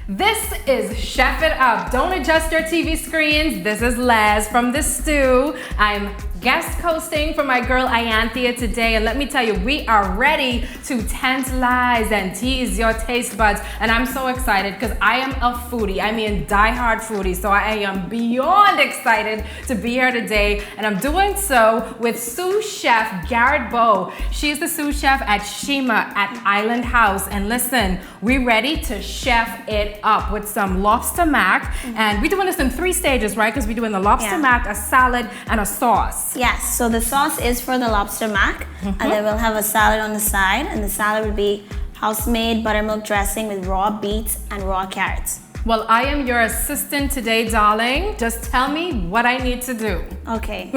This is Chef It Up. Don't adjust your TV screens. This is Lezz from The Stew. I'm guest hosting for my girl Ianthea today, and let me tell you, we are ready to tantalize and tease your taste buds. And I'm so excited because I am a foodie. I mean, die-hard foodie. So I am beyond excited to be here today, and I'm doing so with sous chef Garrette Bowe. She's the sous chef at Shima at Island House. And listen, we're ready to chef it up with some lobster mac, and we're doing this in 3 stages, right? Because we're doing the lobster mac, a salad, and a sauce. Yes, so the sauce is for the lobster mac, and then we'll have a salad on the side, and the salad would be house-made buttermilk dressing with raw beets and raw carrots. Well, I am your assistant today, darling. Just tell me what I need to do. Okay,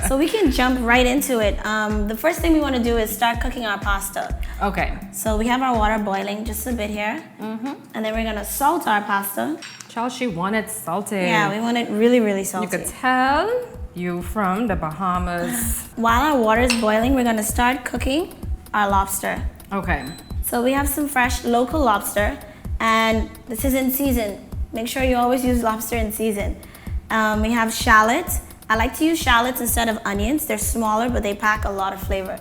so we can jump right into it. The first thing we want to do is start cooking our pasta. Okay. So we have our water boiling just a bit here, and then we're gonna salt our pasta. Child, she wanted salted. Yeah, we want it really, really salty. You could tell you from the Bahamas. While our water is boiling, we're gonna start cooking our lobster. Okay. So we have some fresh local lobster, and this is in season. Make sure you always use lobster in season. We have shallots. I like to use shallots instead of onions. They're smaller, but they pack a lot of flavor.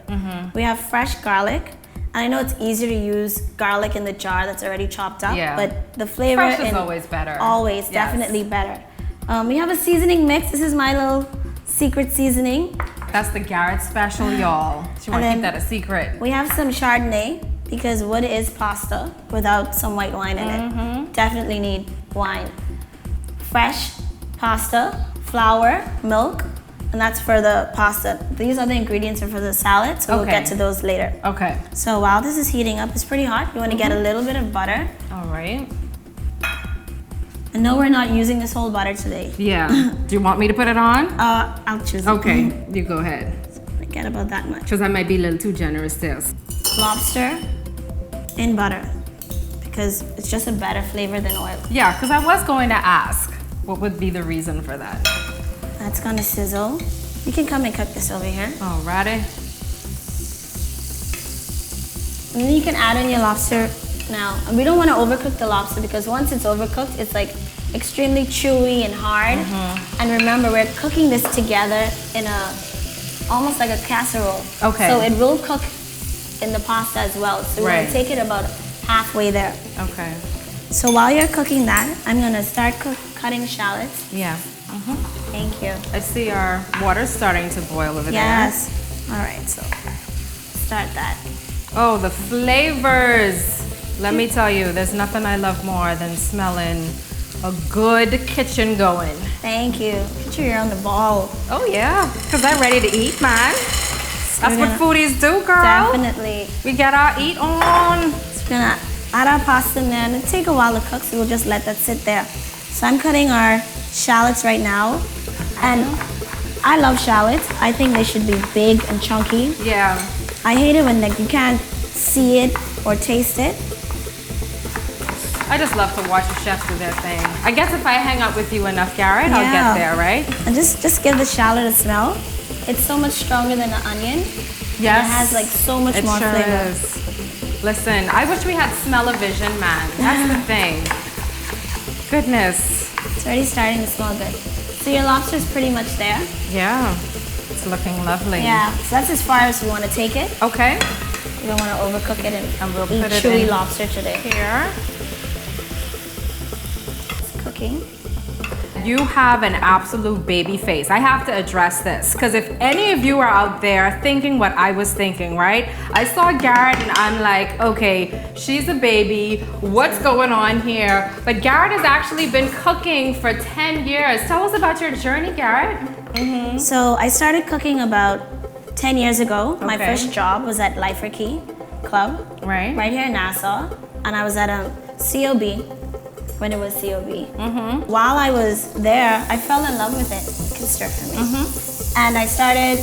We have fresh garlic. And I know it's easier to use garlic in the jar that's already chopped up, but the flavor fresh is always better. Always, definitely better. We have a seasoning mix. This is my little secret seasoning. That's the Garrette special, y'all. She wants to keep that a secret. We have some Chardonnay, because what is pasta without some white wine in it? Definitely need wine. Fresh pasta, flour, milk, and that's for the pasta. These are the ingredients for the salad, so we'll get to those later. Okay. So while this is heating up, it's pretty hot. You want to get a little bit of butter. All right. And no, we're not using this whole butter today. Yeah. Do you want me to put it on? I'll choose it. Okay, you go ahead. Forget about that much. Because I might be a little too generous there. Lobster in butter, because it's just a better flavor than oil. Yeah, because I was going to ask what would be the reason for that. That's gonna sizzle. You can come and cook this over here. Alrighty. And then you can add in your lobster now. And we don't want to overcook the lobster, because once it's overcooked, it's like extremely chewy and hard. And remember, we're cooking this together in almost like a casserole. Okay. So it will cook in the pasta as well. So we're gonna take it about halfway there. Okay. So while you're cooking that, I'm gonna start cutting shallots. Yeah. Thank you. I see our water's starting to boil over there. Yes. All right, so start that. Oh, the flavors. Let me tell you, there's nothing I love more than smelling a good kitchen going. Thank you. Picture you're on the ball. Oh yeah, because I'm ready to eat, man. That's what foodies do, girl. Definitely. We get our eat on. So we're gonna add our pasta in there, and it'll take a while to cook, so we'll just let that sit there. So I'm cutting our shallots right now, and I love shallots. I think they should be big and chunky. Yeah. I hate it when you can't see it or taste it. I just love to watch the chefs do their thing. I guess if I hang out with you enough, Garrette, I'll get there, right? And just give the shallot a smell. It's so much stronger than the onion. Yes. It has like so much more flavor. Is. Listen, I wish we had smell-o-vision, man. That's the thing. Goodness. It's already starting to smell good. So your lobster's pretty much there. Yeah, it's looking lovely. Yeah, so that's as far as we want to take it. Okay. We don't want to overcook it and we'll eat put it chewy in lobster today. Here. It's cooking. You have an absolute baby face. I have to address this, because if any of you are out there thinking what I was thinking, right? I saw Garrette and I'm like, okay, she's a baby. What's going on here? But Garrette has actually been cooking for 10 years. Tell us about your journey, Garrette. So I started cooking about 10 years ago. My first job was at Lifer Key Club, right here in Nassau, and I was at a COB. When it was COB. While I was there, I fell in love with it. You can stir for me. And I started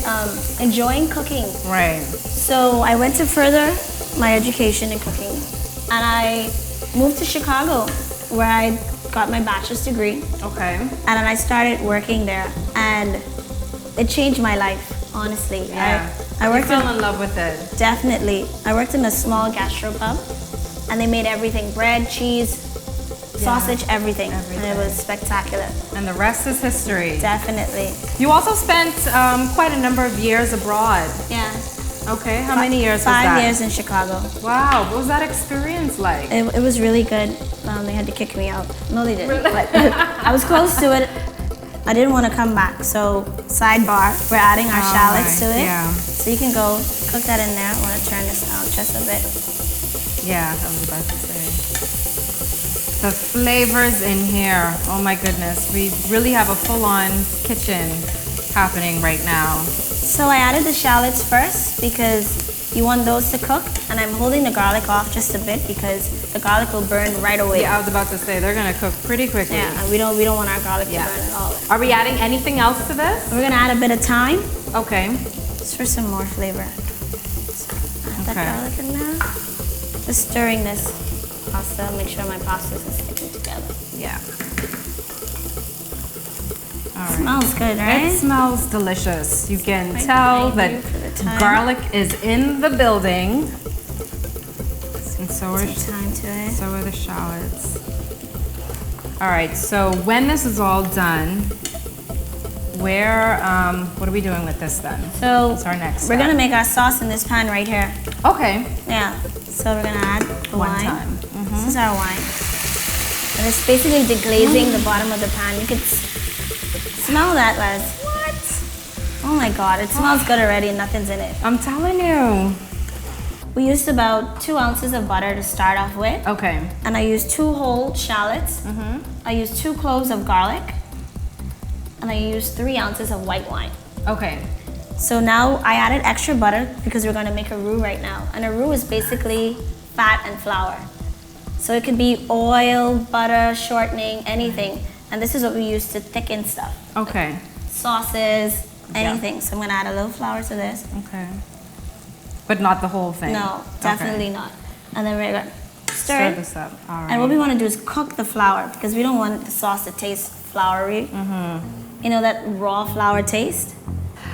enjoying cooking. Right. So I went to further my education in cooking, and I moved to Chicago, where I got my bachelor's degree. Okay. And then I started working there, and it changed my life, honestly. Yeah. I worked fell in love with it. Definitely. I worked in a small gastropub, and they made everything: bread, cheese, sausage, everything. And it was spectacular. And the rest is history. Definitely. You also spent quite a number of years abroad. Yeah. Okay, how many years was that? 5 years in Chicago. Wow, what was that experience like? It was really good. They had to kick me out. No, they didn't. But I was close to it. I didn't want to come back. So sidebar, we're adding our shallots to it. Yeah. So you can go cook that in there. I want to turn this down just a bit. Yeah, I was about to say. The flavors in here, oh my goodness. We really have a full-on kitchen happening right now. So I added the shallots first because you want those to cook, and I'm holding the garlic off just a bit because the garlic will burn right away. Yeah, I was about to say they're gonna cook pretty quickly. Yeah, we don't want our garlic to burn at all. Are we adding anything else to this? We're gonna add a bit of thyme. Okay. Just for some more flavor. Add that garlic in there. Just stirring this pasta, make sure my pasta is sticking together. Yeah. All right. Smells good, right? It smells delicious. You can tell that garlic is in the building. And so are the shallots. All right, so when this is all done, what are we doing with this then? So what's our next step? We're gonna make our sauce in this pan right here. Okay. Yeah. So we're gonna add the One wine. time. This is our wine. And it's basically deglazing the bottom of the pan. You could smell that, Lezz. What? Oh my God, it smells good already and nothing's in it. I'm telling you. We used about 2 ounces of butter to start off with. Okay. And I used 2 whole shallots. I used 2 cloves of garlic. And I used 3 ounces of white wine. Okay. So now I added extra butter because we're gonna make a roux right now. And a roux is basically fat and flour. So it could be oil, butter, shortening, anything. And this is what we use to thicken stuff. Okay. Sauces, anything. So I'm gonna add a little flour to this. Okay. But not the whole thing? No, definitely not. And then we're gonna stir this up. All right. And what we wanna do is cook the flour because we don't want the sauce to taste floury. You know, that raw flour taste?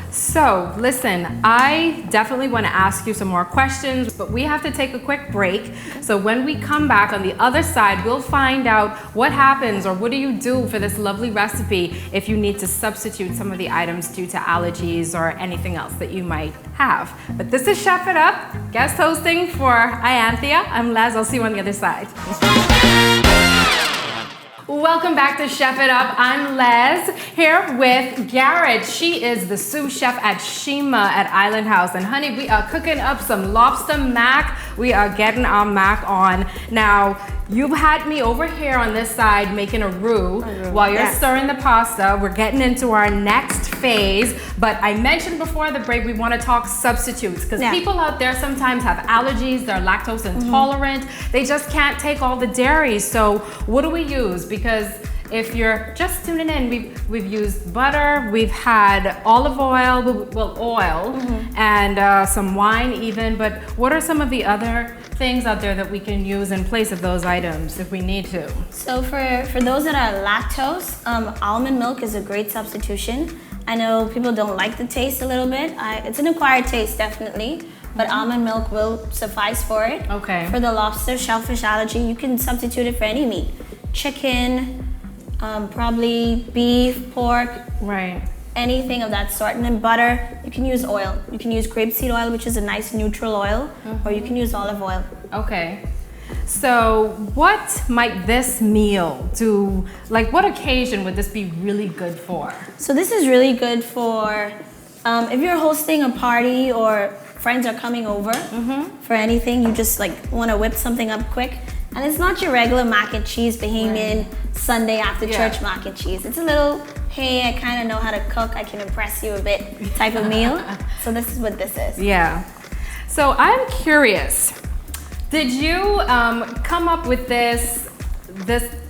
So, listen, I definitely want to ask you some more questions, but we have to take a quick break. So when we come back on the other side, we'll find out what happens or what do you do for this lovely recipe if you need to substitute some of the items due to allergies or anything else that you might have. But this is Chef It Up, guest hosting for Ianthea. I'm Lezz, I'll see you on the other side. Welcome back to Chef It Up. I'm Lezz here with Garrette. She is the sous chef at Shima at Island House. And honey, we are cooking up some lobster mac. We are getting our mac on. Now, you've had me over here on this side making a roux while you're stirring the pasta. We're getting into our next phase. But I mentioned before the break, we want to talk substitutes because people out there sometimes have allergies. They're lactose intolerant. They just can't take all the dairy. So what do we use? Because if you're just tuning in, we've used butter, we've had olive oil, oil, and some wine even, but what are some of the other things out there that we can use in place of those items if we need to? So for those that are lactose, almond milk is a great substitution. I know people don't like the taste a little bit. It's an acquired taste, definitely, but almond milk will suffice for it. Okay. For the lobster, shellfish allergy, you can substitute it for any meat. Chicken, probably beef, pork, anything of that sort. And then butter, you can use oil. You can use grapeseed oil, which is a nice neutral oil, or you can use olive oil. Okay. So what might this meal do, like what occasion would this be really good for? So this is really good for if you're hosting a party or friends are coming over for anything, you just like want to whip something up quick. And it's not your regular mac and cheese, Bahamian Sunday after church mac and cheese. It's a little, hey, I kind of know how to cook, I can impress you a bit type of meal. So this is what this is. Yeah. So I'm curious, did you come up with this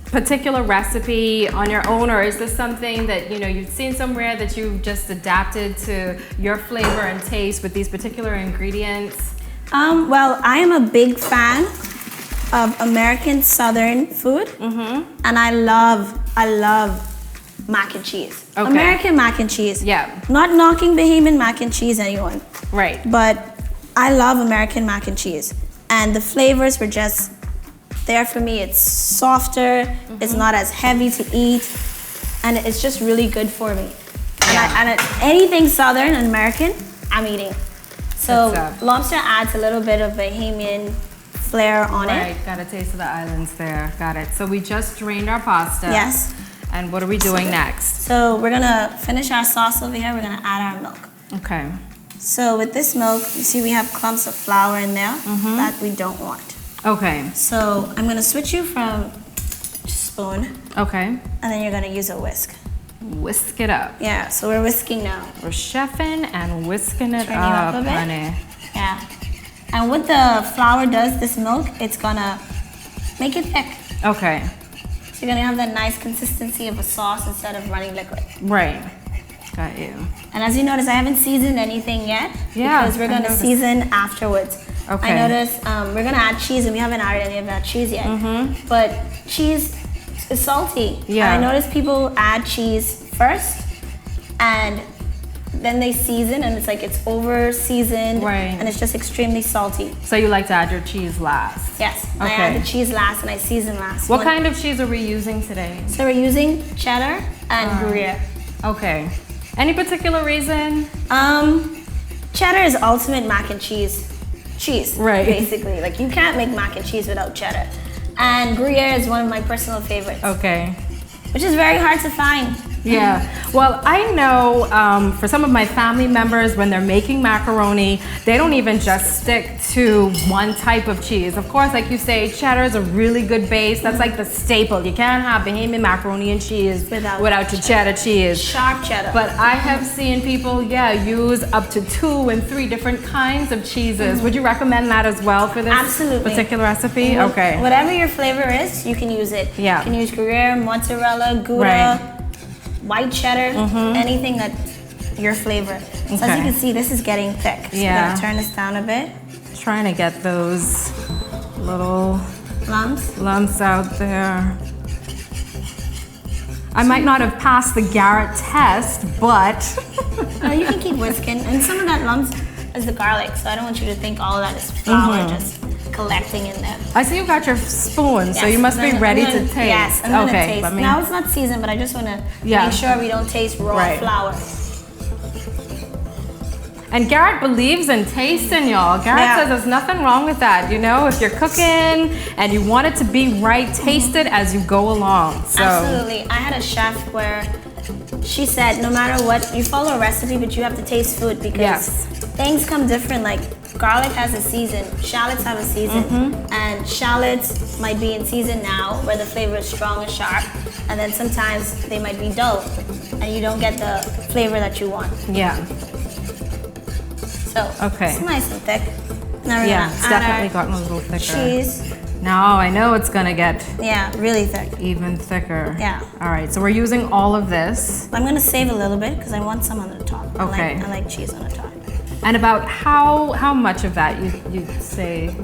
particular recipe on your own, or is this something that you've seen somewhere that you just adapted to your flavor and taste with these particular ingredients? Well, I am a big fan of American Southern food, and I love mac and cheese. Okay. American mac and cheese. Yeah. Not knocking Bahamian mac and cheese, anyone. Right. But I love American mac and cheese, and the flavors were just there for me. It's softer, it's not as heavy to eat, and it's just really good for me. And anything Southern and American, I'm eating. So lobster adds a little bit of Bahamian flair on it. Right, got a taste of the islands there. Got it. So we just drained our pasta. Yes. And what are we doing next? So we're gonna finish our sauce over here. We're gonna add our milk. Okay. So with this milk, you see we have clumps of flour in there that we don't want. Okay. So I'm gonna switch you from spoon. Okay. And then you're gonna use a whisk. Whisk it up. Yeah, so we're whisking now. We're chefing and whisking it Turn you up a bit. honey. Yeah. And what the flour does, this milk, it's gonna make it thick. Okay. So you're gonna have that nice consistency of a sauce instead of running liquid. Right. Got you. And as you notice, I haven't seasoned anything yet. Yeah. Because we're gonna season afterwards. Okay. I noticed we're gonna add cheese, and we haven't added any of that cheese yet. But cheese is salty. Yeah. And I noticed people add cheese first, and then they season, and it's like it's over seasoned, Right. and it's just extremely salty. So you like to add your cheese last? Yes. Okay. I add the cheese last, and I season last. What kind of cheese are we using today? So we're using cheddar and Gruyere. Okay. Any particular reason? Cheddar is ultimate mac and cheese. Right. Basically, like you can't make mac and cheese without cheddar. And Gruyere is one of my personal favorites, Okay. which is very hard to find. Yeah. Well, I know for some of my family members, when they're making macaroni, they don't even just stick to one type of cheese. Of course, like you say, cheddar is a really good base. That's like the staple. You can't have Bahamian macaroni and cheese without your cheddar cheese. Sharp cheddar. But I have seen people, use up to 2 and 3 different kinds of cheeses. Would you recommend that as well for this particular recipe? Okay. Whatever your flavor is, you can use it. Yeah. You can use Gruyere, mozzarella, Gouda, white cheddar, anything that your flavor. So as you can see, this is getting thick. So we're gonna turn this down a bit. Trying to get those little lumps out there. I might not have passed the Garrette test, but You can keep whisking. And some of that lumps is the garlic, so I don't want you to think all of that is flour just collecting in there. I see you got your spoon, so you must be ready to taste. Yes, I'm gonna okay, taste. Now it's not seasoned, but I just want to make sure we don't taste raw flour. And Garrette believes in tasting, y'all. Garrette says there's nothing wrong with that. You know, if you're cooking and you want it to be right, taste it as you go along. So. Absolutely. I had a chef where she said, no matter what, you follow a recipe, but you have to taste food because things come different. Like garlic has a season, shallots have a season, and shallots might be in season now where the flavor is strong and sharp, and then sometimes they might be dull and you don't get the flavor that you want. Yeah. So it's nice and thick. Now we're gonna it's definitely gotten a little thicker. Cheese. Now I know it's gonna get really thick. Even thicker. Yeah. All right, so we're using all of this. I'm gonna save a little bit because I want some on the top. Okay. I like cheese on the top. And about how much of that you'd say?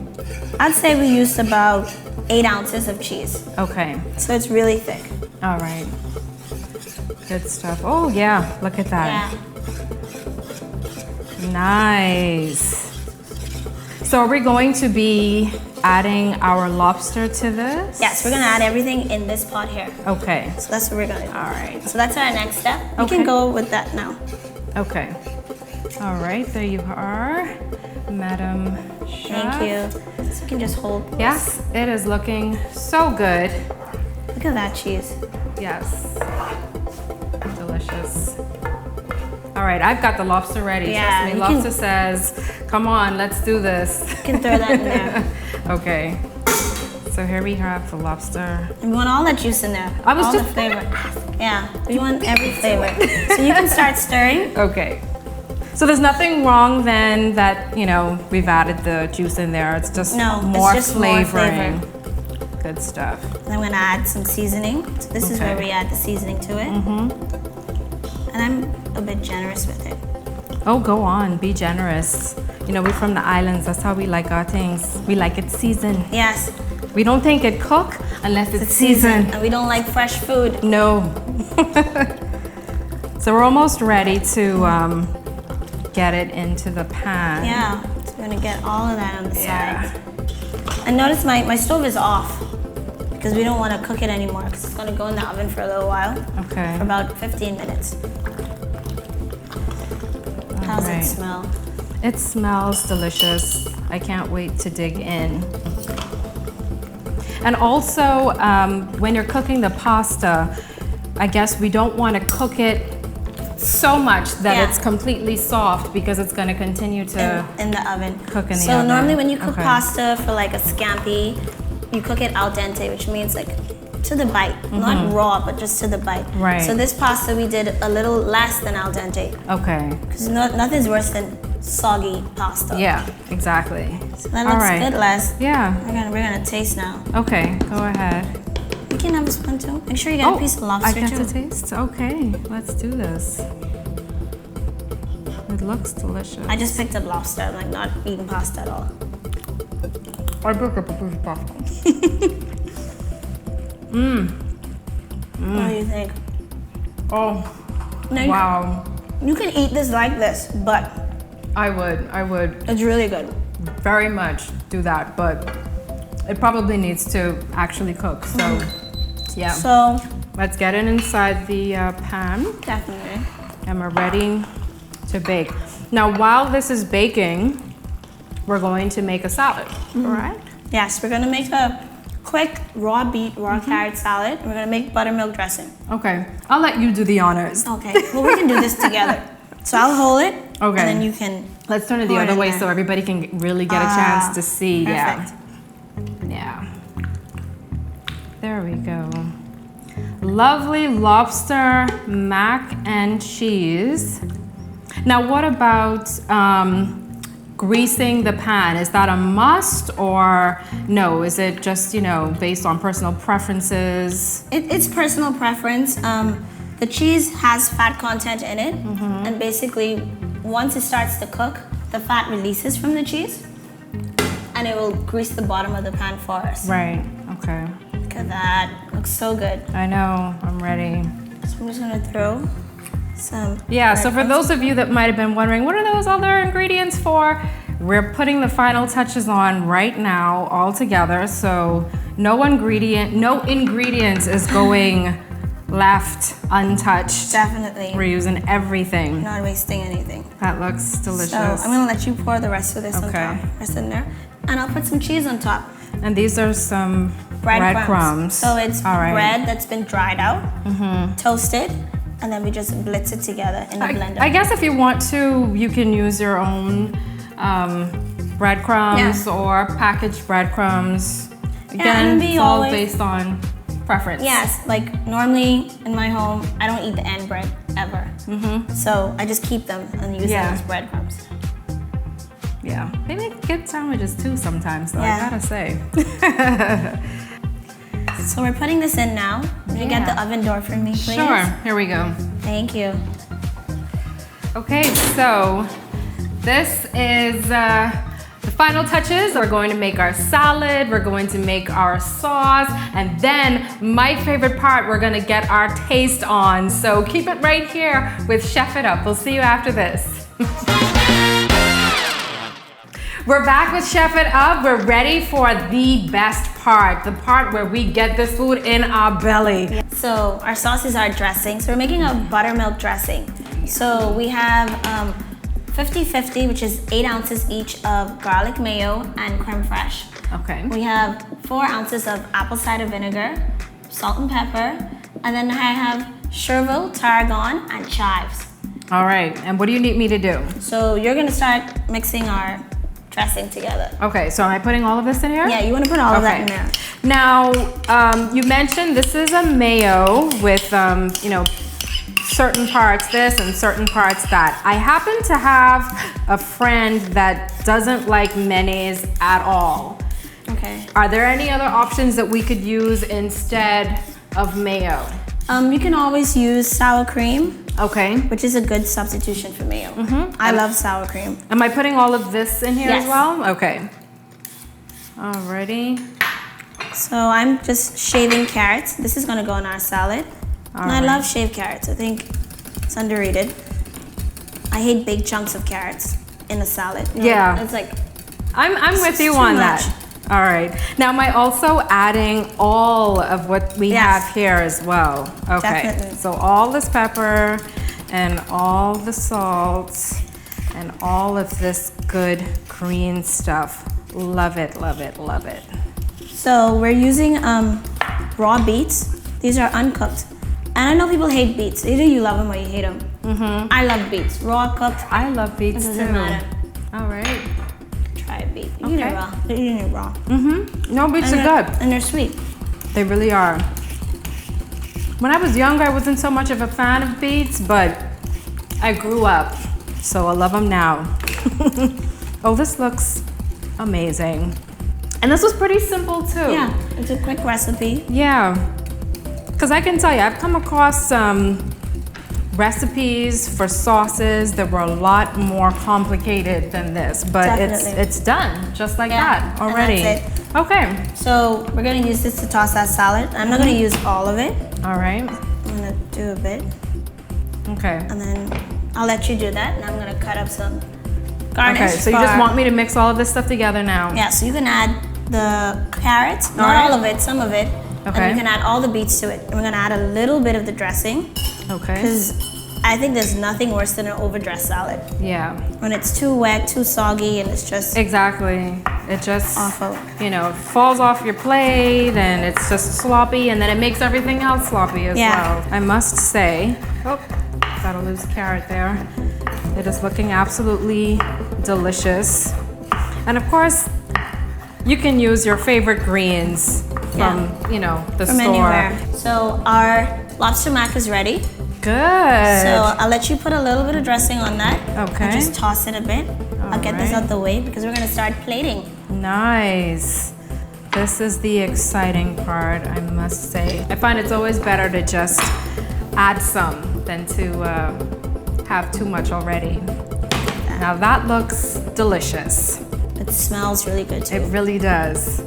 I'd say we used about 8 ounces of cheese. Okay. So it's really thick. All right. Good stuff. Oh yeah, look at that. Yeah. Nice. So are we going to be adding our lobster to this? Yes, we're gonna add everything in this pot here. Okay. So that's what we're gonna do. All right. So that's our next step. We can go with that now. Okay. All right, there you are, Madam Chef. Thank you. So you can just hold this. Yes, it is looking so good. Look at that cheese. Yes. Delicious. All right, I've got the lobster ready. Yeah, Trust me, Lobster says, come on, let's do this. You can throw that in there. Okay. So here we have the lobster. And we want all that juice in there. I was all just the flavor. Yeah, we want every flavor. So you can start stirring. Okay. So there's nothing wrong then that, we've added the juice in there. It's just more flavoring. Good stuff. And I'm gonna add some seasoning. So this is where we add the seasoning to it. And I'm a bit generous with it. Oh, go on, be generous. We're from the islands, that's how we like our things. We like it seasoned. Yes. We don't think it cook unless it's seasoned. And we don't like fresh food. No. So we're almost ready to get it into the pan. Yeah, so we're gonna get all of that on the side. And notice my stove is off because we don't want to cook it anymore because it's going to go in the oven for a little while. Okay. For about 15 minutes. How's it smell? It smells delicious. I can't wait to dig in. And also, when you're cooking the pasta, I guess we don't want to cook it so much that it's completely soft because it's going to continue to in the oven. Cook in the oven. So normally when you cook pasta for like a scampi, you cook it al dente, which means like to the bite, not raw, but just to the bite. Right. So this pasta we did a little less than al dente. Okay. Because nothing's worse than soggy pasta. Yeah, exactly. So that looks good, Lezz. Yeah. We're gonna taste now. Okay, go ahead. You can have a spoon too. Make sure you get a piece of lobster too. I get to taste? Okay, let's do this. It looks delicious. I just picked up lobster. I'm like not eating pasta at all. I picked up a piece of pasta. What do you think? Oh, Now wow. You can eat this like this, but I would it's really good. very much do that, but it probably needs to actually cook, so yeah. So Let's get it inside the pan. definitely. And we're ready to bake. Now, while this is baking, we're going to make a salad, correct? Yes, we're gonna make a quick raw carrot salad. We're gonna make buttermilk dressing. Okay, I'll let you do the honors. Okay, well we can do this together. So I'll hold it, Okay. and then you can. Let's turn it the pour other in way there. so everybody can really get a chance to see. Perfect. Yeah. There we go. Lovely lobster mac and cheese. Now, what about greasing the pan? Is that a must or no? Is it just, based on personal preferences? It's personal preference. The cheese has fat content in it, and basically, once it starts to cook, the fat releases from the cheese, and it will grease the bottom of the pan for us. Right, okay. Look at that, looks so good. I know, I'm ready. So I'm just gonna throw some. Yeah, so for those of you that might have been wondering, what are those other ingredients for? We're putting the final touches on right now all together, so no ingredients is going left untouched. Definitely. We're using everything. Not wasting anything. That looks delicious. So I'm gonna let you pour the rest of this on Okay. top. Rest in there. And I'll put some cheese on top. And these are some breadcrumbs. So it's all right. bread that's been dried out, toasted, and then we just blitz it together in the blender. I guess if you want to, you can use your own breadcrumbs or packaged breadcrumbs. Again, it's all based on preference. Yes, like normally in my home, I don't eat the end bread ever. So I just keep them and use them as breadcrumbs. Yeah, they make good sandwiches too sometimes, though, I gotta say. So we're putting this in now. Can you get the oven door for me, please? Sure, here we go. Thank you. Okay, so this is the final touches. We're going to make our salad, we're going to make our sauce, and then my favorite part, we're gonna get our taste on. So keep it right here with Chef It Up. We'll see you after this. We're back with Chef It Up. We're ready for the best part, the part where we get this food in our belly. So our sauce is our dressing. So we're making a buttermilk dressing. So we have 50-50, which is 8 ounces each of garlic mayo and creme fraiche. Okay. We have 4 ounces of apple cider vinegar, salt and pepper, and then I have chervil, tarragon, and chives. All right, and what do you need me to do? So you're gonna start mixing our dressing together. Okay, so am I putting all of this in here? Yeah, you wanna put all of that in there. Now, you mentioned this is a mayo with, certain parts this and certain parts that. I happen to have a friend that doesn't like mayonnaise at all. Okay. Are there any other options that we could use instead of mayo? You can always use sour cream, Okay. which is a good substitution for mayo. I love sour cream. Am I putting all of this in here as Yes. well? Okay. Alrighty. So I'm just shaving carrots. This is gonna go in our salad. And I love shaved carrots. I think it's underrated. I hate big chunks of carrots in a salad. Yeah. It's like I'm with you too on much. that. All right. Now, am I also adding all of what we have here as well? Okay. Definitely. So all this pepper and all the salt and all of this good green stuff. Love it, love it, love it. So we're using raw beets. These are uncooked. And I know people hate beets. Either you love them or you hate them. I love beets. Raw, cooked. I love beets too. Doesn't matter. All right. Try a beet. You eat it raw. You're eating it raw. No, beets are good. And they're sweet. They really are. When I was younger, I wasn't so much of a fan of beets, but I grew up, so I love them now. Oh, this looks amazing. And this was pretty simple too. Yeah, it's a quick recipe. Yeah, because I can tell you, I've come across some recipes for sauces that were a lot more complicated than this, but it's done just like that already. And that's it. Okay. So we're gonna use this to toss that salad. I'm not gonna use all of it. All right. I'm gonna do a bit. Okay. And then I'll let you do that, and I'm gonna cut up some garnish. Okay, so you just want me to mix all of this stuff together now? Yeah, so you can add the carrots, not all of it, some of it. Okay. And you can add all the beets to it. And we're gonna add a little bit of the dressing. Okay. Because I think there's nothing worse than an overdressed salad. Yeah. When it's too wet, too soggy, and it's just Exactly. It just, awful. you know, falls off your plate and it's just sloppy, and then it makes everything else sloppy as well. I must say, oh, got a loose carrot there. It is looking absolutely delicious. And of course, you can use your favorite greens from, you know, the from store. anywhere. So our lobster mac is ready. Good. So I'll let you put a little bit of dressing on that. Okay. And just toss it a bit. I'll get this out the way because we're gonna start plating. Nice. This is the exciting part, I must say. I find it's always better to just add some than to have too much already. Now that looks delicious. It smells really good too. It really does.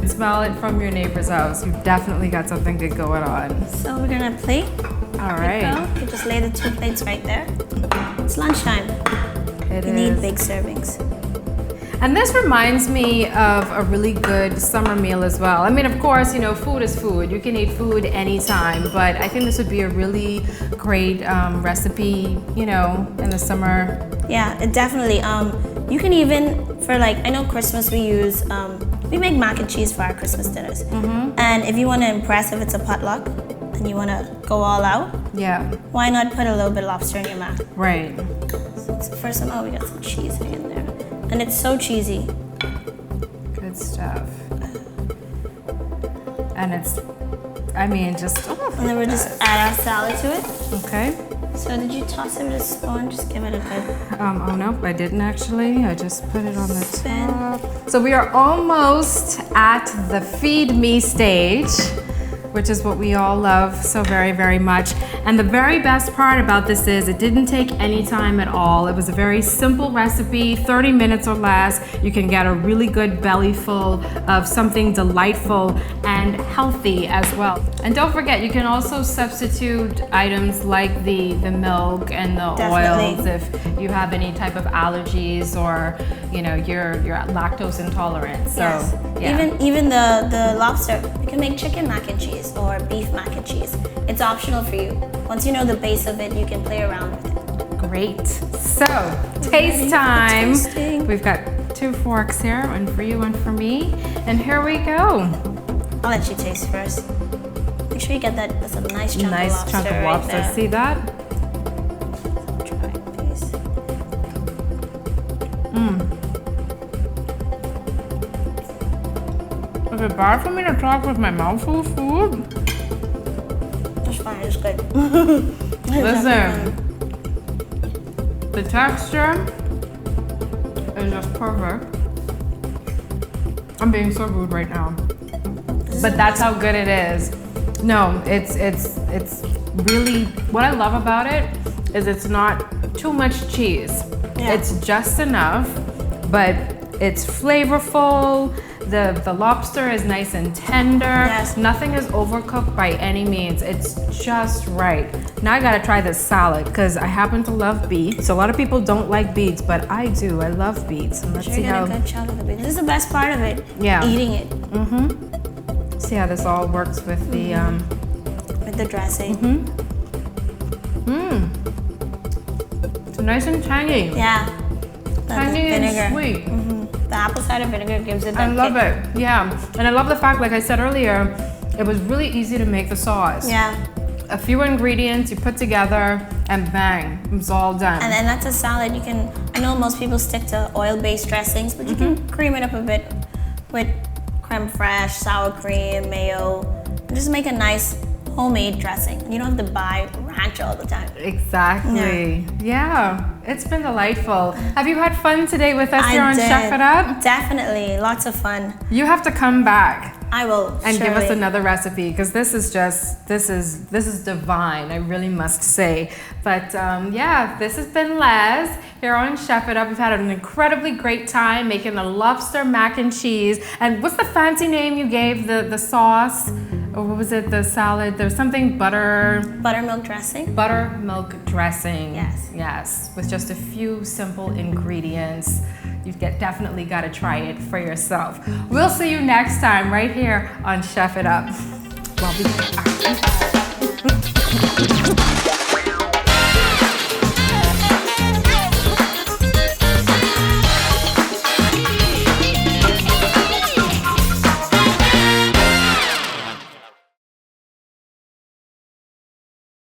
Smell it from your neighbor's house. You've definitely got something good going on. So we're gonna plate. All right. You just lay the 2 plates right there. It's lunchtime. You need big servings. And this reminds me of a really good summer meal as well. I mean, of course, you know, food is food. You can eat food anytime, but I think this would be a really great recipe, you know, in the summer. Yeah, it definitely. You can even, for like, I know Christmas we use, we make mac and cheese for our Christmas dinners. And if you want to impress, if it's a potluck and you want to go all out, why not put a little bit of lobster in your mac? Right. So first of all, we got some cheese in there. And it's so cheesy. Good stuff. And it's, I mean, just, and then we'll just add our salad to it. Okay. So did you toss it with a spoon? Just give it a good... oh no, I didn't actually. I just put it on the top. So we are almost at the feed me stage, which is what we all love so very, very much. And the very best part about this is it didn't take any time at all. It was a very simple recipe, 30 minutes or less. You can get a really good belly full of something delightful and healthy as well. And don't forget, you can also substitute items like the milk and the oils if you have any type of allergies or, you know, you're lactose intolerant. So yeah. Even the lobster, you can make chicken mac and cheese or beef mac and cheese. It's optional for you. Once you know the base of it, you can play around with it. Great. So, taste time. We've got 2 forks here, one for you, one for me. And here we go. I'll let you taste first. Make sure you get that. That's a nice chunk of lobster. Nice chunk of lobster. Right there. See that? Try it, please. Is it bad for me to talk with my mouth full of food? It's fine, it's good. Listen, the texture is just perfect. I'm being so rude right now, but that's how good it is. No, it's really, what I love about it is it's not too much cheese. It's just enough, but it's flavorful. The lobster is nice and tender. Yes. Nothing is overcooked by any means. It's just right. Now I gotta try this salad because I happen to love beets. A lot of people don't like beets, but I do. I love beets. And let's Sure, see you get how. a good chunk of the beets. This is the best part of it. Yeah. Eating it See how this all works with the. with the dressing. It's nice and tangy. Yeah. The Tangy vinegar. and sweet. The apple cider vinegar gives it that I love kick. it. Yeah, and I love the fact, like I said earlier, it was really easy to make the sauce. Yeah. A few ingredients you put together, and bang, it's all done. And then that's a salad. You can, I know most people stick to oil-based dressings, but you can cream it up a bit with creme fraiche, sour cream, mayo, and just make a nice homemade dressing. You don't have to buy ranch all the time. Exactly. Yeah, it's been delightful. Have you had fun today with us here on Chef It Up? Definitely, lots of fun. You have to come back I will and give us surely. another recipe because this is just this is divine. I really must say. But yeah, this has been Lezz here on Chef It Up. We've had an incredibly great time making the lobster mac and cheese. And what's the fancy name you gave the sauce? Or what was it? The salad? There's something Buttermilk dressing. buttermilk dressing. Yes. Yes, with just a few simple ingredients. You've definitely got to try it for yourself. We'll see you next time right here on Chef It Up. Well,